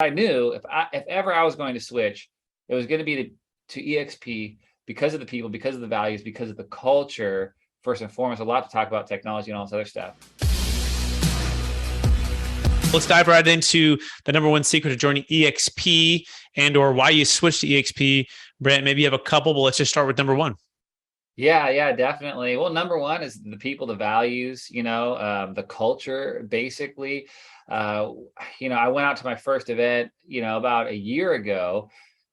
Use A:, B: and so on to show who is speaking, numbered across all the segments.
A: I knew if ever I was going to switch, it was going to be to eXp because of the people, because of the values, because of the culture. First and foremost, a lot to talk about technology and all this other stuff.
B: Let's dive right into the number one secret to joining eXp or why you switched to eXp. Brent, maybe you have a couple, but let's just start with number one.
A: Yeah, definitely. Well, number one is the people, the values, the culture, basically. I went out to my first event, about a year ago.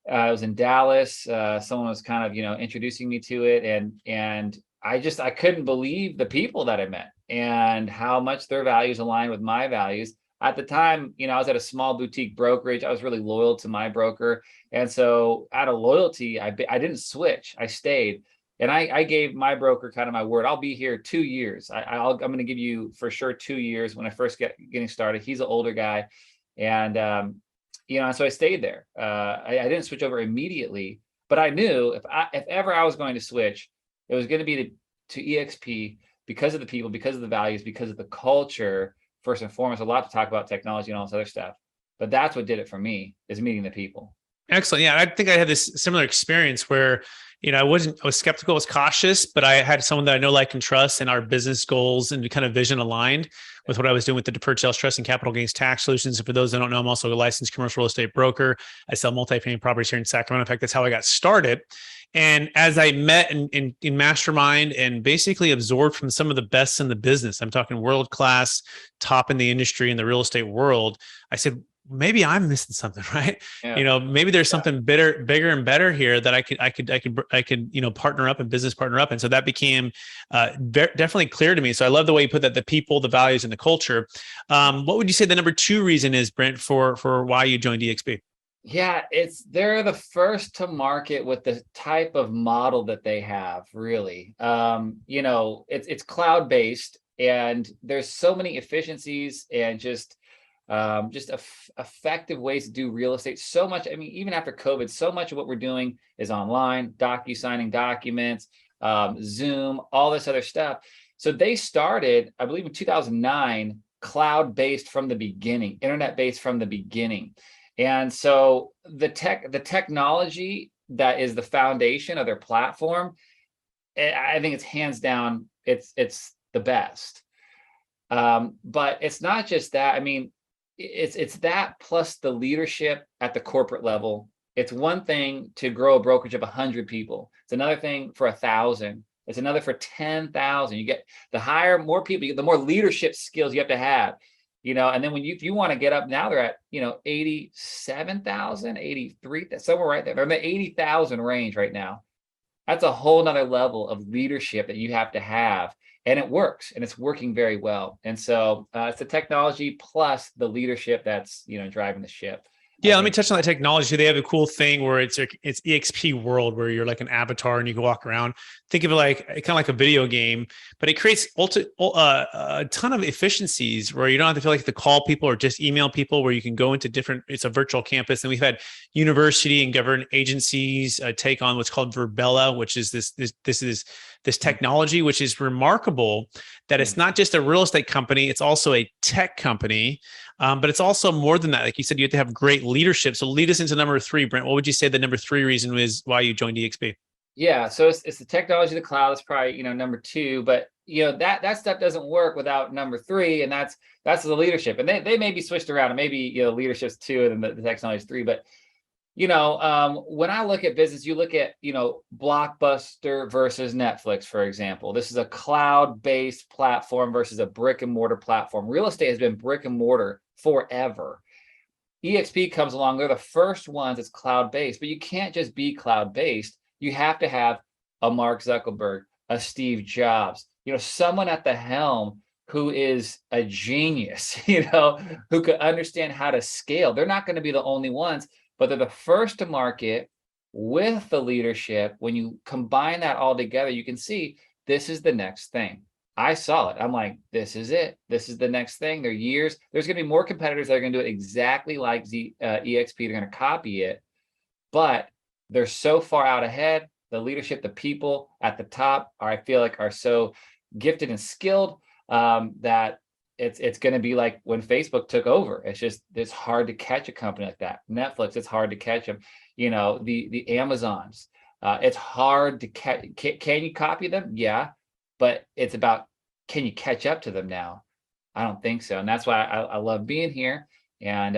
A: I was in Dallas. Someone was kind of, introducing me to it, and I couldn't believe the people that I met and how much their values aligned with my values. At the time, I was at a small boutique brokerage. I was really loyal to my broker, and so out of loyalty, I didn't switch. I stayed. And I gave my broker kind of my word. I'll be here 2 years. I'm going to give you for sure 2 years when I first getting started. He's an older guy, and so I stayed there. I didn't switch over immediately, but I knew if ever I was going to switch, it was going to be to eXp because of the people, because of the values, because of the culture. First and foremost, a lot to talk about technology and all this other stuff, but that's what did it for me, is meeting the people.
B: Excellent. Yeah, I think I had this similar experience where, I was skeptical, I was cautious, but I had someone that I know, like, and trust, and our business goals and kind of vision aligned with what I was doing with the Deferred Sales Trust and Capital Gains Tax Solutions. And for those that don't know, I'm also a licensed commercial real estate broker. I sell multifamily properties here in Sacramento. In fact, that's how I got started. And as I met in mastermind and basically absorbed from some of the best in the business, I'm talking world-class, top in the industry in the real estate world, I said, maybe I'm missing something, right?
A: Yeah.
B: Maybe there's something bigger and better here that I could, partner up and business partner up. And so that became definitely clear to me. So I love the way you put that, the people, the values, and the culture. What would you say the number two reason is, Brent, for why you joined eXp?
A: Yeah, they're the first to market with the type of model that they have, really. It's cloud-based, and there's so many efficiencies and just effective ways to do real estate. So much, even after COVID, so much of what we're doing is online, signing documents, Zoom, all this other stuff. So they started, I believe in 2009, cloud-based from the beginning, internet-based from the beginning. And so the technology that is the foundation of their platform, I think it's hands down, it's the best. But it's not just that. It's that plus the leadership at the corporate level. It's one thing to grow a brokerage of 100 people. It's another thing for 1,000. It's another for 10,000. You get more people, you get the more leadership skills you have to have. And then if you want to get up, now they're at 87,000, 83, somewhere right there. They're in the 80,000 range right now. That's a whole nother level of leadership that you have to have. And it works, and it's working very well. And so it's the technology plus the leadership that's driving the ship.
B: Yeah, let me touch on that technology. They have a cool thing where it's eXp world, where you're like an avatar and you can walk around. Think of it like kind of like a video game, but it creates a ton of efficiencies where you don't have to feel like to call people or just email people, where you can go into it's a virtual campus. And we've had university and government agencies take on what's called Verbella, which is this technology, which is remarkable that it's not just a real estate company, it's also a tech company. But it's also more than that. Like you said, you have to have great leadership. So lead us into number three, Brent. What would you say the number three reason is why you joined eXp?
A: Yeah, so it's the technology, the cloud. That's probably number two, but that stuff doesn't work without number three, and that's the leadership. And they may be switched around, and maybe leadership's two, and then the technology is three. But when I look at business, you look at Blockbuster versus Netflix, for example. This is a cloud-based platform versus a brick and mortar platform. Real estate has been brick and mortar forever. eXp comes along, they're the first ones that's cloud-based, but you can't just be cloud-based. You have to have a Mark Zuckerberg, a Steve Jobs, someone at the helm who is a genius, who could understand how to scale. They're not going to be the only ones, but they're the first to market with the leadership. When you combine that all together, you can see this is the next thing. I saw it. I'm like, this is it. This is the next thing. There's going to be more competitors that are going to do it exactly like eXp. They're going to copy it, but they're so far out ahead. The leadership, the people at the top I feel like are so gifted and skilled that it's going to be like when Facebook took over. It's hard to catch a company like that. Netflix, it's hard to catch them. The Amazons, it's hard to catch. Can you copy them? Yeah, but it's about, can you catch up to them now? I don't think so. And that's why I love being here. And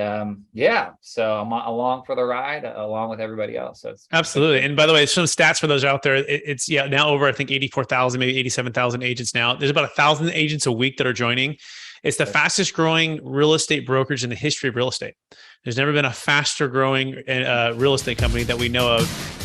A: so I'm along for the ride along with everybody else. So it's
B: absolutely. And by the way, some stats for those out there, it's now over, I think 84,000, maybe 87,000 agents now. There's about 1,000 agents a week that are joining. It's the fastest growing real estate brokerage in the history of real estate. There's never been a faster growing real estate company that we know of.